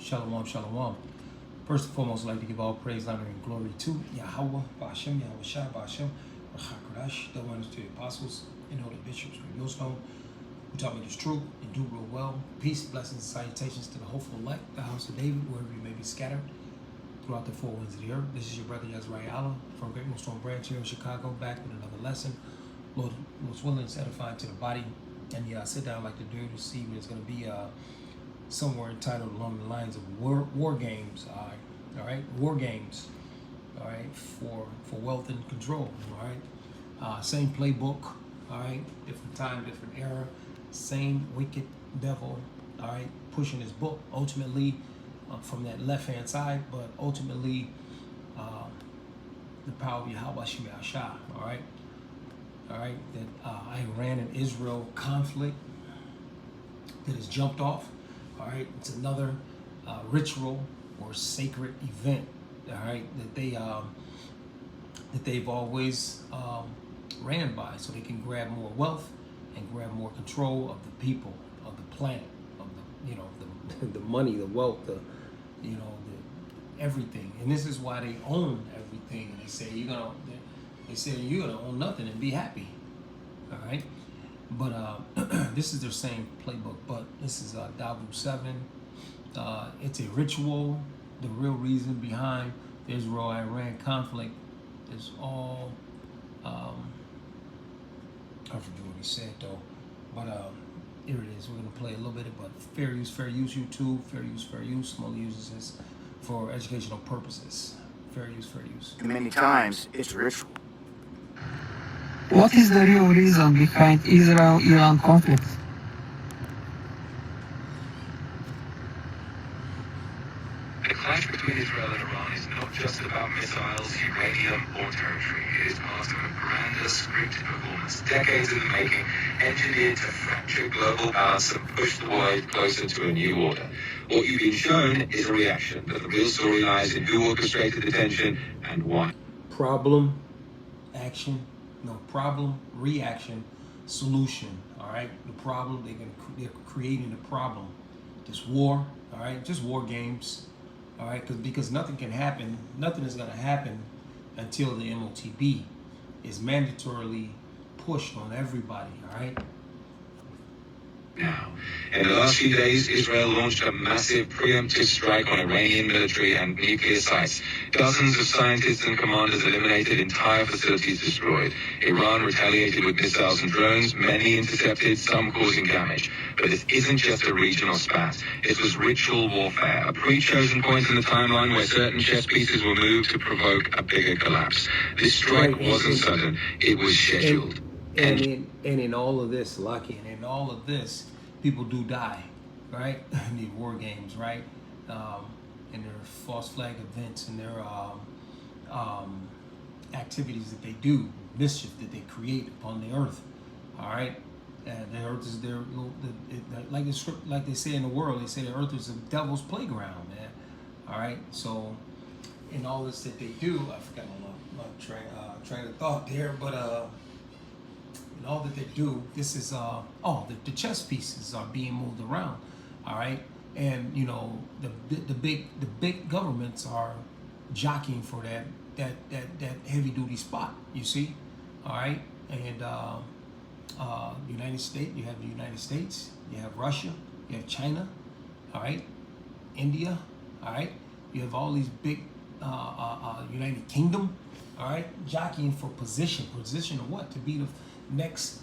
Shalom, shalom. First and foremost, I'd like to give all praise, honor, and glory to Yahweh, Ba'ashem, Yahweh Shai, Ba'ashem, Rachakadash, the ones to the apostles, and all the bishops, the millstone, who taught me this truth and do real well. Peace, blessings, and salutations to the hopeful elect, the house of David, wherever you may be scattered throughout the four winds of the earth. This is your brother Yazrai Allah from Great Millstone Branch here in Chicago, back with another lesson. Lord, most willing and edifying to the body. And yeah, I sit down like to do this evening. It's going to be somewhere entitled along the lines of war games. All right, war games. All right, for wealth and control. All right, same playbook. All right, different time, different era. Same wicked devil. All right, pushing his book ultimately from that left hand side, but ultimately the power of Yahweh Shemiyah Shah. All right. All right, that Iran and Israel conflict that has jumped off. All right, it's another ritual or sacred event. All right, that they've always ran by, so they can grab more wealth and grab more control of the people, of the planet, of the money, the wealth, the everything. And this is why they own everything. And they say you're gonna own nothing and be happy. All right, but this is their same playbook. But this is Davu 7. It's a ritual. The real reason behind the Israel-Iran conflict is all I forget what he said though. But here it is. We're gonna play a little bit of fair use, YouTube. Fair use. Small uses this for educational purposes. Fair use. Many times it's ritual. What is the real reason behind Israel-Iran conflict? The clash between Israel and Iran is not just about missiles, uranium, or territory. It is part of a grander scripted performance, decades in the making, engineered to fracture global balance and push the world closer to a new order. What you've been shown is a reaction, but the real story lies in who orchestrated the tension and why. Problem, reaction, solution. All right, the problem, they're creating the problem. This war, all right, just war games. All right, because nothing is going to happen until the MOTB is mandatorily pushed on everybody. All right. Now, in the last few days, Israel launched a massive preemptive strike on Iranian military and nuclear sites. Dozens of scientists and commanders eliminated, entire facilities destroyed. Iran retaliated with missiles and drones, many intercepted, some causing damage. But this isn't just a regional spat. It was ritual warfare, a pre-chosen point in the timeline where certain chess pieces were moved to provoke a bigger collapse. This strike wasn't sudden, it was scheduled. And in all of this, Lucky, and in all of this, people do die, right? In these war games, right? And their false flag events and their activities that they do, mischief that they create upon the earth, all right? And the earth is like they say in the world, they say the earth is a devil's playground, man. All right, so in all this that they do, I forgot my train of thought there, but and all that they do, this is the chess pieces are being moved around, all right, and the big governments are jockeying for that heavy duty spot, you see, all right, and United States, you have the United States, you have Russia, you have China, all right, India, all right, you have all these big United Kingdom, all right, jockeying for position of what? To be the next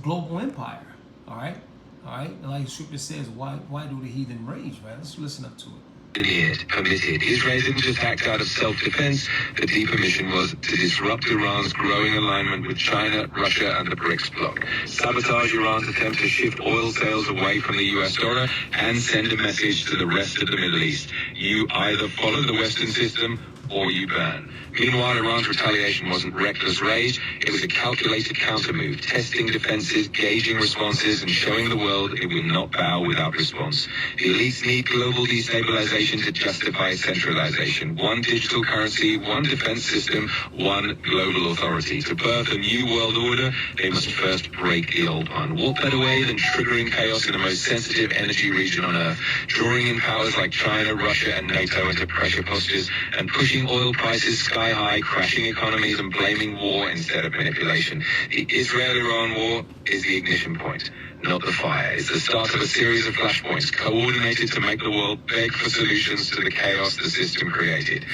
global empire, all right, and like the scripture says, why do the heathen rage, right? Let's listen up to it. Permitted. Israel didn't just act out of self-defense. The deeper mission was to disrupt Iran's growing alignment with China, Russia, and the BRICS bloc, sabotage Iran's attempt to shift oil sales away from the US dollar, and send a message to the rest of the Middle East. You either follow the Western system or you burn. Meanwhile, Iran's retaliation wasn't reckless rage. It was a calculated countermove, testing defenses, gauging responses, and showing the world it will not bow without response. The elites need global destabilization to justify centralization. One digital currency, one defense system, one global authority. To birth a new world order, they must first break the old one. What better way than triggering chaos in the most sensitive energy region on Earth, drawing in powers like China, Russia, and NATO into pressure postures, and pushing oil prices sky high, crashing economies, and blaming war instead of manipulation. The Israel-Iran war is the ignition point, not the fire. It's the start of a series of flashpoints coordinated to make the world beg for solutions to the chaos the system created.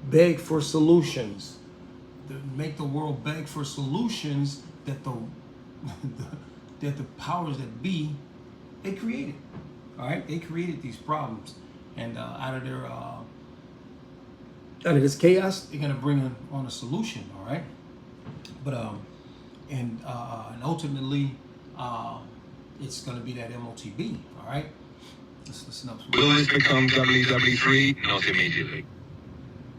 Beg for solutions. Make the world beg for solutions that that the powers that be, they created. All right, they created these problems, and out of this chaos, they're gonna bring on a solution. All right, but and ultimately, it's gonna be that MOTB. All right, let's listen up. Will this become WW3? Not immediately.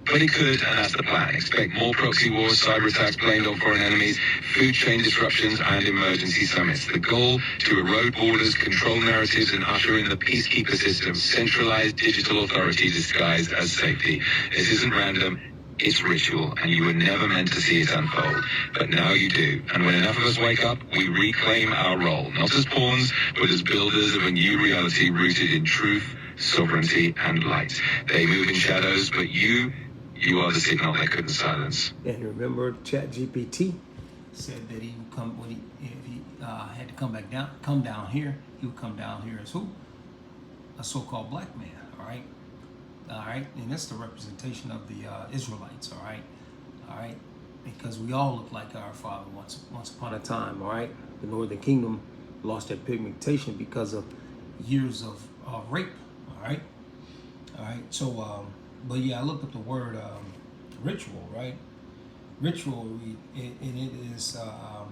But it could, and that's the plan. Expect more proxy wars, cyber attacks blamed on foreign enemies, food chain disruptions, and emergency summits. The goal, to erode borders, control narratives, and usher in the peacekeeper system, centralized digital authority disguised as safety. This isn't random. It's ritual, and you were never meant to see it unfold. But now you do. And when enough of us wake up, we reclaim our role, not as pawns, but as builders of a new reality rooted in truth, sovereignty, and light. They move in shadows, but you are the signal they couldn't silence. And remember, ChatGPT said that he would come when if he had to come down here. He would come down here as who? A so-called black man. All right, and that's the representation of the Israelites. All right, because we all look like our father once upon a time. All right, the Northern Kingdom lost their pigmentation because of years of rape. All right. So. But yeah, I looked up the word ritual, right? Ritual, and it is a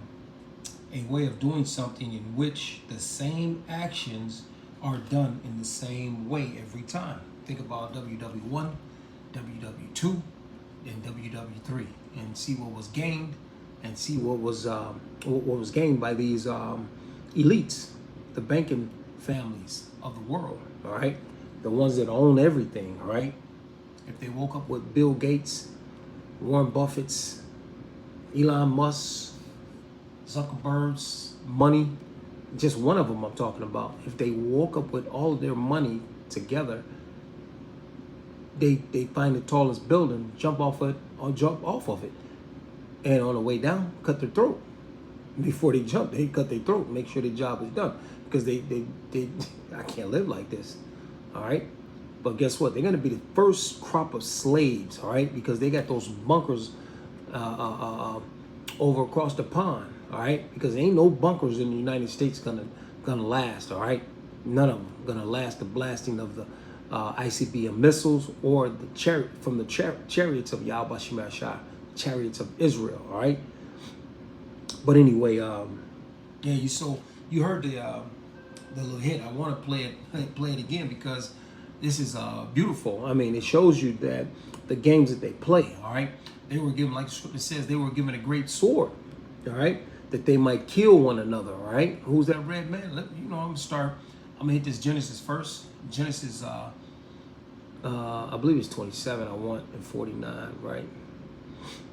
way of doing something in which the same actions are done in the same way every time. Think about WW1, WW2, and WW3, and see what was gained, and see what was gained by these elites, the banking families of the world. All right, the ones that own everything. All right. If they woke up with Bill Gates, Warren Buffett's, Elon Musk, Zuckerberg's money, just one of them I'm talking about. If they woke up with all of their money together, they find the tallest building, jump off of it, and on the way down, cut their throat. Before they jump, they cut their throat, make sure their job is done, because they I can't live like this. All right. But guess what? They're going to be the first crop of slaves, all right? Because they got those bunkers over across the pond, all right? Because there ain't no bunkers in the United States gonna last, all right? None of them gonna last the blasting of the ICBM missiles or the chariots of Yahweh Shemashah, chariots of Israel, all right? But anyway, you heard the little hit. I want to play it again because this is beautiful. I mean, it shows you that the games that they play, all right, they were given, like it says, they were given a great sword, all right, that they might kill one another, all right. Who's that red man? I'm gonna hit this Genesis first. Genesis, I believe it's 27. I want and 49, right?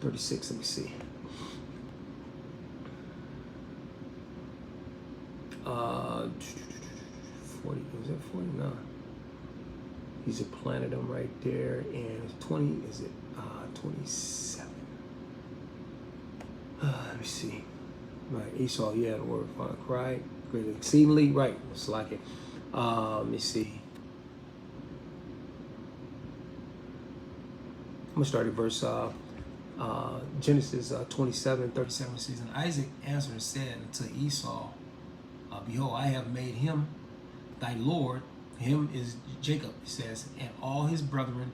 36. Let me see. 40. Was that 49? He's planted them right there, and 20. Is it 27? Let me see. Right, Esau. Yeah, the word cried great exceedingly. Right, it's like it. Let me see. I'm gonna start at verse Genesis 27:37. It says, and Isaac answered and said unto Esau, behold, I have made him thy Lord. Him is Jacob, it says, and all his brethren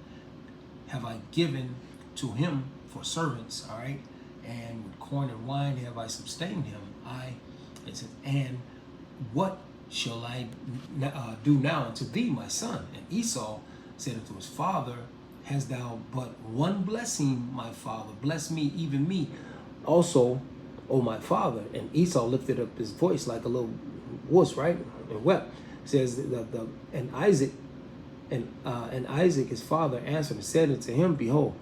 have I given to him for servants, all right, and with corn and wine have I sustained him. It says, and what shall I do now unto thee, my son? And Esau said unto his father, hast thou but one blessing, my father? Bless me, even me. Also, O my father. And Esau lifted up his voice like a little wuss, right? And wept. It says and Isaac his father answered and said unto him, behold,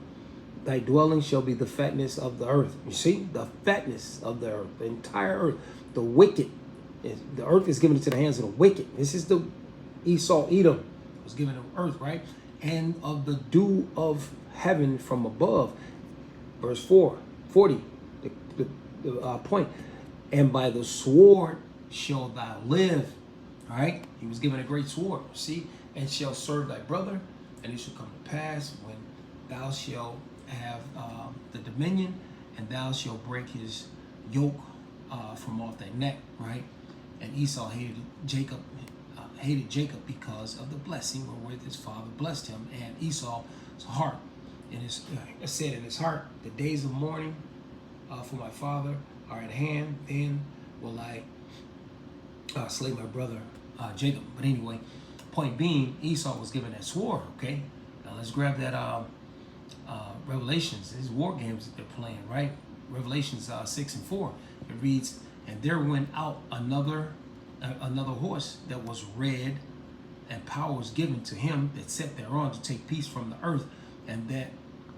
thy dwelling shall be the fatness of the earth. You see, the fatness of the earth, the entire earth, the wicked. The earth is given into the hands of the wicked. This is the Esau, Edom was given the earth, right? And of the dew of heaven from above. Verse 40, the point. And by the sword shall thou live. All right? He was given a great sword, see? And shall serve thy brother. And it shall come to pass when thou shalt have the dominion, and thou shalt break his yoke from off thy neck, right? And Esau hated Jacob because of the blessing wherewith his father blessed him. And Esau's heart, it said in his heart, the days of mourning for my father are at hand. Then will I slay my brother Jacob. But anyway, point being, Esau was given that sword. Okay, now let's grab that Revelations. These war games that they're playing, right? Revelations 6 and 4. It reads, and there went out another horse that was red, and power was given to him that sat thereon to take peace from the earth, and that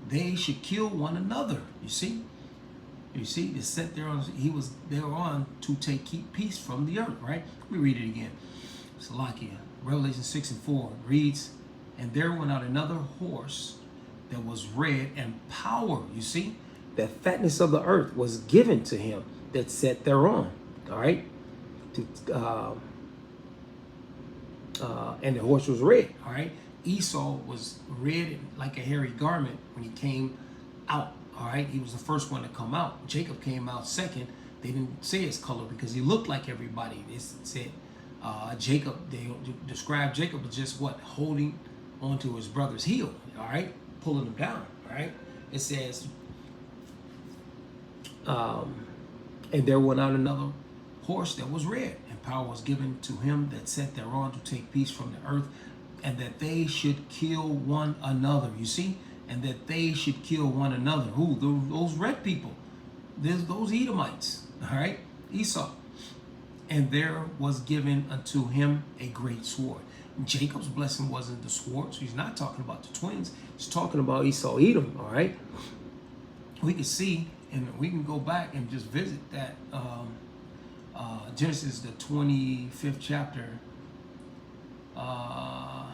they should kill one another. You see, they sat thereon. He was thereon to keep peace from the earth. Right? Let me read it again. Salakia. Revelation 6 and 4 reads, and there went out another horse that was red, and power. You see, that fatness of the earth was given to him that sat thereon. All right. And the horse was red. All right. Esau was red like a hairy garment when he came out. All right. He was the first one to come out. Jacob came out second. They didn't say his color because he looked like everybody. They said Jacob, they described Jacob as just what? Holding onto his brother's heel. All right. Pulling him down. All right. It says, and there went out another horse that was red, and power was given to him that sat thereon to take peace from the earth, and that they should kill one another. You see, and that they should kill one another. Who? Those red people. There's those Edomites. All right, Esau. And there was given unto him a great sword. Jacob's blessing wasn't the sword, so he's not talking about the twins. He's talking about Esau, Edom. All right. We can see, and we can go back and just visit that. Genesis, the 25th chapter. I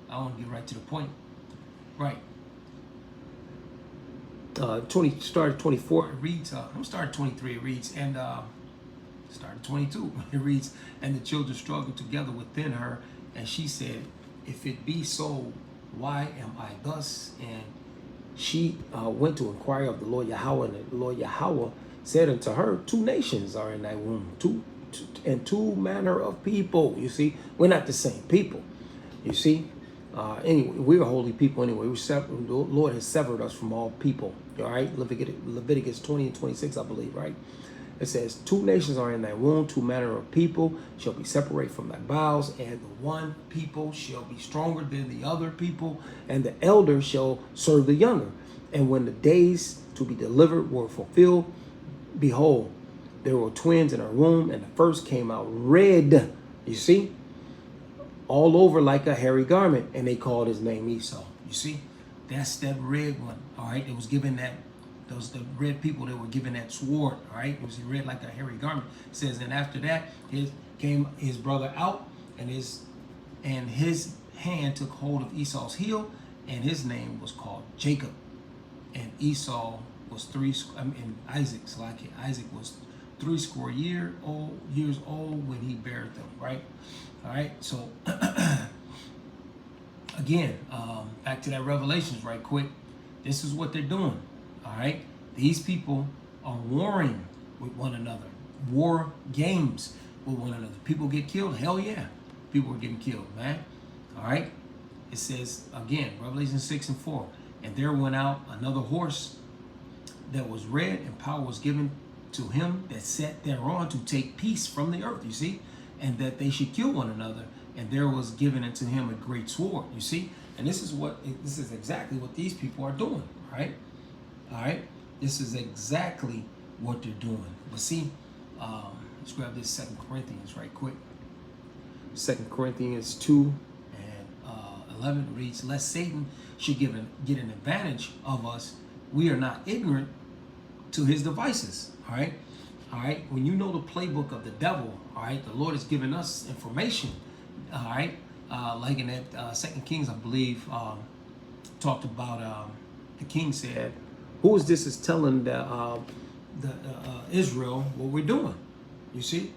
want to get right to the point. Right. 24. It reads. I'm starting 23. It reads, and starting 22. It reads, and the children struggled together within her, and she said, if it be so, why am I thus? And she went to inquire of the Lord Yahweh, and the Lord Yahweh said unto her, two nations are in thy womb, two manner of people. You see, we're not the same people. You see, anyway, we're a holy people anyway. The Lord has severed us from all people. All right, Leviticus 20 and 26, I believe, right? It says, two nations are in thy womb, two manner of people shall be separated from thy bowels, and the one people shall be stronger than the other people, and the elder shall serve the younger. And when the days to be delivered were fulfilled, behold, there were twins in her womb, and the first came out red, you see, all over like a hairy garment, and they called his name Esau. You see, that's that red one. All right, it was given that. Those the red people that were given that sword. All right, it was red like a hairy garment. It says, and after that, his brother out, and his hand took hold of Esau's heel, and his name was called Jacob. And Esau was Isaac was 80 years old when he buried them. Right. All right. So again, back to that Revelations right quick. This is what they're doing. All right, these people are warring with one another, war games with one another. People get killed. Hell yeah, people are getting killed, man. All right, it says again, Revelation 6 and 4, and there went out another horse that was red, and power was given to him that sat thereon to take peace from the earth. You see, and that they should kill one another, and there was given unto him a great sword. You see, And this is exactly what these people are doing, right? All right, this is exactly what they're doing. But see, let's grab this 2 Corinthians right quick. 2 Corinthians 2 and 11 reads, "Lest Satan should get an advantage of us, we are not ignorant to his devices." All right, all right. When you know the playbook of the devil, all right, the Lord has given us information. All right, like in that 2 Kings, I believe, talked about the king said, "Who is this is telling the Israel what we're doing?" You see,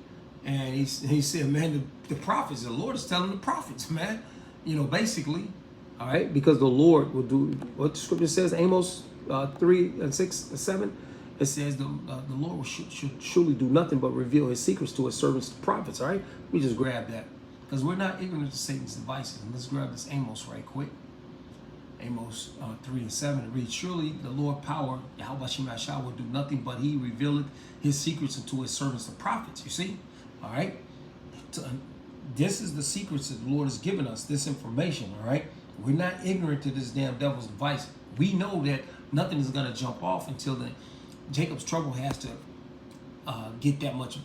and he said, "Man, the prophets. The Lord is telling the prophets, man. You know, basically, all right, because the Lord will do what the scripture says, Amos 3 and 6 and 7. It says the Lord should surely do nothing but reveal his secrets to his servants, the prophets." All right, we just grab that because we're not ignorant to Satan's devices. And let's grab this Amos right quick. Amos 3 and 7, it reads, "Surely the Lord power, Yahweh Shemashah, will do nothing but he revealeth his secrets unto his servants, the prophets." You see? All right? This is the secrets that the Lord has given us, this information, all right? We're not ignorant to this damn devil's device. We know that nothing is going to jump off until Jacob's trouble has to get that much,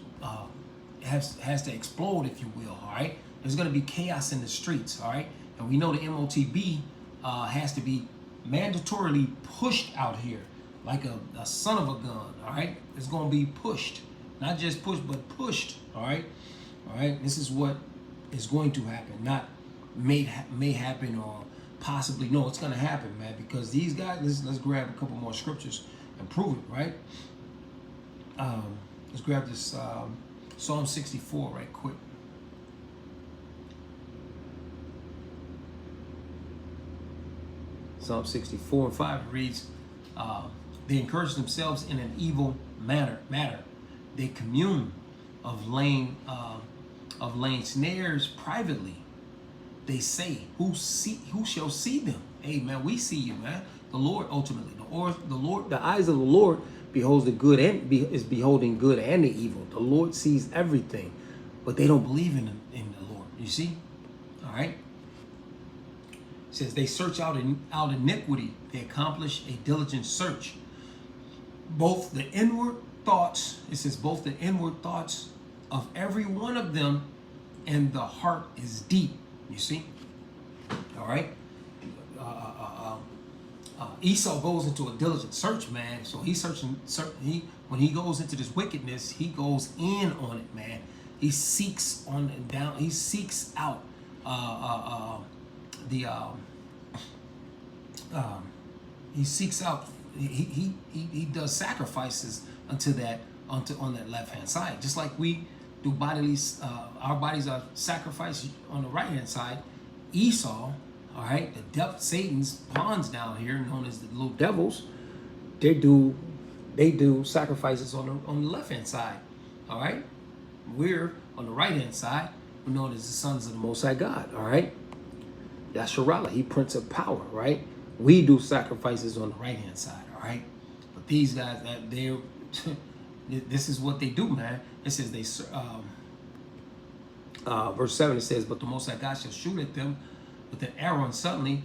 has to explode, if you will, all right? There's going to be chaos in the streets, all right? And we know the MOTB has to be mandatorily pushed out here like a son of a gun, all right? It's going to be pushed. Not just pushed, but pushed, all right? All right? This is what is going to happen, not may happen or possibly. No, it's going to happen, man, because these guys, let's grab a couple more scriptures and prove it, right? Let's grab this Psalm 64 right quick. Psalm 64 and 5 reads, "They encourage themselves in an evil matter. They commune of laying snares privately. They say, who shall see them?" Hey, man, we see you, man. The Lord ultimately, the eyes of the Lord beholds the good and is beholding good and the evil. The Lord sees everything, but they don't believe in the Lord. You see, all right. It says they search out iniquity. They accomplish a diligent search. Both the inward thoughts, it says both the inward thoughts of every one of them and the heart is deep. You see? All right? Esau goes into a diligent search, man. So he's searching. When he goes into this wickedness, he goes in on it, man. He seeks on and down. He seeks out he seeks out. He does sacrifices on that left hand side, just like we do bodily. Our bodies are sacrificed on the right hand side. Esau, all right, the devil, Satan's pawns down here, known as the little devils, they do sacrifices on the left hand side. All right, we're on the right hand side. We're known as the sons of the Most High God. All right, Yasharallah, he Prince of Power. Right, we do sacrifices on the right hand side. All right, but these guys, they're this is what they do, man. It says they verse 7, it says, "But the Most High God shall shoot at them with an arrow, and suddenly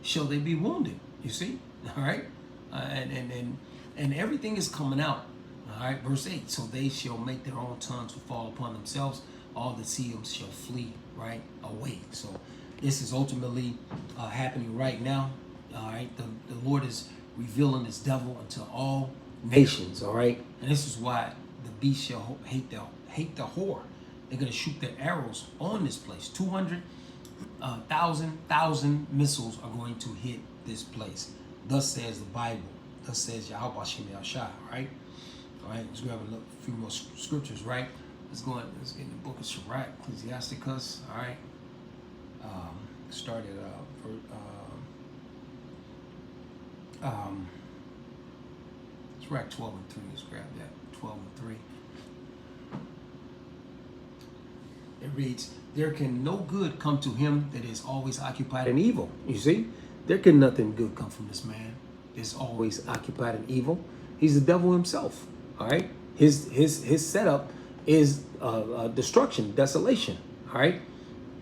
shall they be wounded." You see, all right, and everything is coming out. All right, verse 8, "So they shall make their own tongues to fall upon themselves. All that see them shall flee right away." So this is ultimately happening right now. All right, the Lord is revealing this devil unto all nations. All right, and this is why the beast shall hate the whore. They're going to shoot their arrows on this place. 200,000 missiles are going to hit this place. Thus says the Bible. Thus says Yahweh Shem Yahshua. Right? All right. Let's grab a few more scriptures. Right? Let's get in the book of Sirach, Ecclesiasticus. All right. Started Sirach 12 and 3. Let's grab that. 12 and 3. It reads, "There can no good come to him that is always occupied in evil." You see, there can nothing good come from this man that's always occupied in evil. He's the devil himself. All right, his setup is destruction, desolation. All right,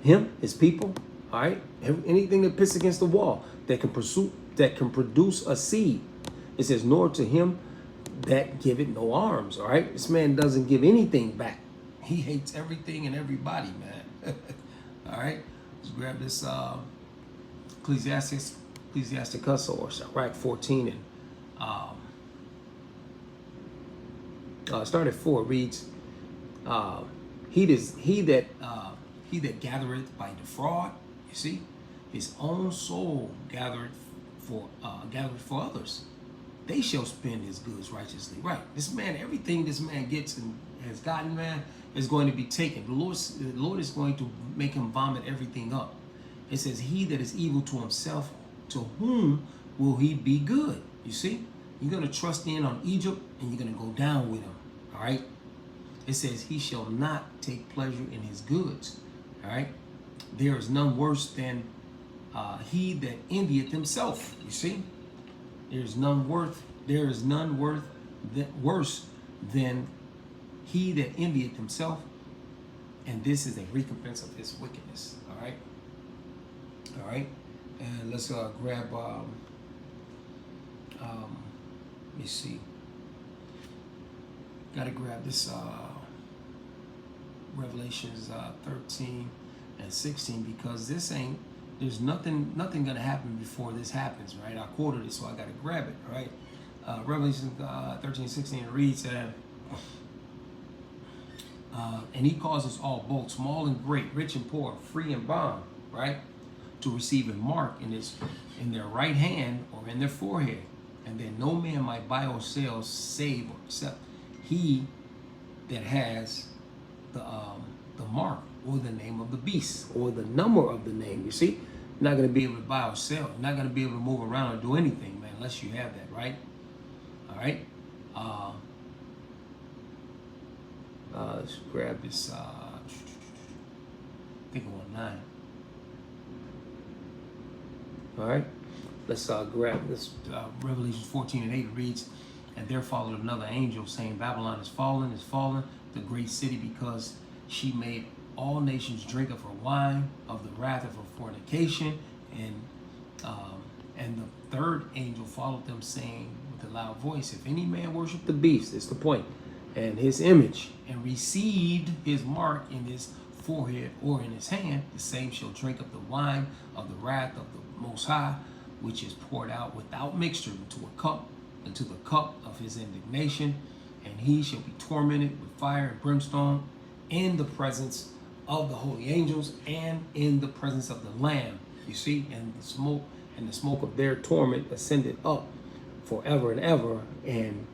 him, his people. All right, anything that pits against the wall that can produce a seed. It says, nor to him that giveth no arms. All right, this man doesn't give anything back. He hates everything and everybody, man. All right, let's grab this Ecclesiasticus or Sirach 14 and start at 4. It reads, he that gathereth by defraud, you see, his own soul gathereth for others. They shall spend his goods righteously. Right. This man, everything this man gets and has gotten, man, is going to be taken. The Lord is going to make him vomit everything up. It says, he that is evil to himself, to whom will he be good? You see, you're going to trust in on Egypt and you're going to go down with him. All right. It says, he shall not take pleasure in his goods. All right. There is none worse than he that envieth himself. You see, there is none worse than he that envieth himself, and this is a recompense of his wickedness. All right. All right. And let's grab. Let me see. Got to grab this Revelations 13 and 16 because there's nothing gonna happen before this happens, right? I quoted it, so I got to grab it, right? Revelation 13, 16 reads, and he causes all both small and great, rich and poor, free and bond, right, to receive a mark in their right hand or in their forehead, and then no man might buy or sell, save or except he that has the mark or the name of the beast or the number of the name. You see, you're not going to be able to buy or sell. You're not going to be able to move around or do anything, man, unless you have that, right? All right. Let's grab this. I think I want 9. All right. Let's grab this. Revelation 14 and 8 reads, and there followed another angel saying, Babylon is fallen, the great city, because she made all nations drink of her wine, of the wrath of her fornication. And the third angel followed them, saying with a loud voice, if any man worship the beast, that's the point, and his image, and received his mark in his forehead or in his hand, the same shall drink of the wine of the wrath of the Most High, which is poured out without mixture into the cup of his indignation, and he shall be tormented with fire and brimstone in the presence of the holy angels and in the presence of the Lamb. You see, and the smoke of their torment ascended up forever and ever, and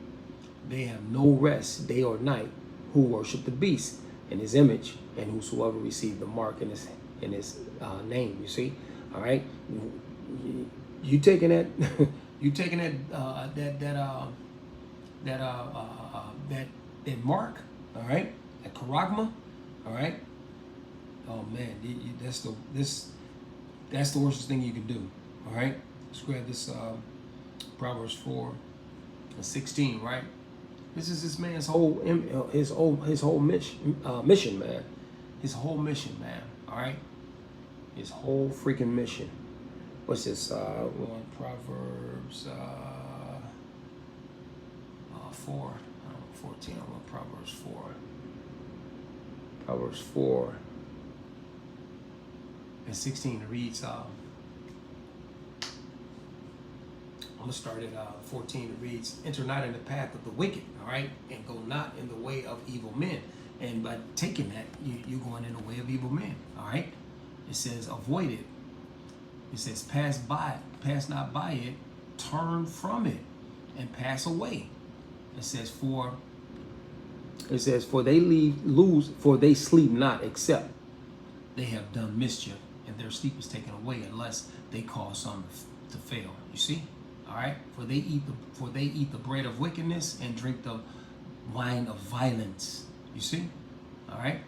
they have no rest day or night who worship the beast in his image, and whosoever received the mark in his name. You see, all right. You taking that? You taking that mark? All right, that charagma. All right. Oh man, that's the worst thing you can do. All right. Let's grab this Proverbs 4 and 16. Right. This is this man's whole mission, man. His whole mission, man. All right. His whole freaking mission. What's this? Proverbs 4. 14. I want Proverbs 4. Proverbs 4 and 16 reads. I'm gonna start at 14. It reads, "Enter not in the path of the wicked, all right, and go not in the way of evil men." And by taking that, you're going in the way of evil men, all right. It says, "Avoid it." It says, pass not by it, turn from it, and pass away. It says, for they sleep not, except they have done mischief, and their sleep is taken away, unless they cause some to fail. You see? All right? For they eat the bread of wickedness and drink the wine of violence. You see? All right?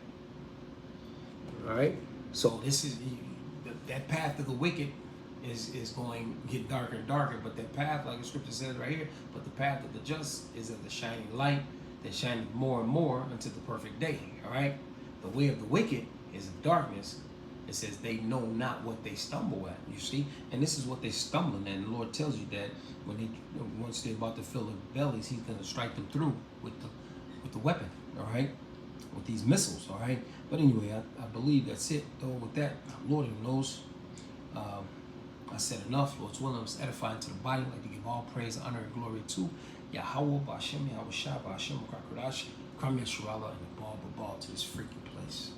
All right? So this is that path of the wicked is going to get darker and darker, but that path, like the scripture says right here, but the path of the just is of the shining light that shineth more and more unto the perfect day. All right, the way of the wicked is of darkness, It says they know not what they stumble at. You see, and this is what they're stumbling at. And the Lord tells you that once they're about to fill their bellies, He's going to strike them through with the weapon. All right, with these missiles. All right. But anyway, I believe that's it. Though with that, Lord knows. I said enough. Lord's willing, it's edifying to the body. I'd like to give all praise, honor, and glory to Yahweh, Ba'ashem, Yahweh Shai, Ba'ashem, Krakodash, Kram Yeshua, and the ball to this freaking place.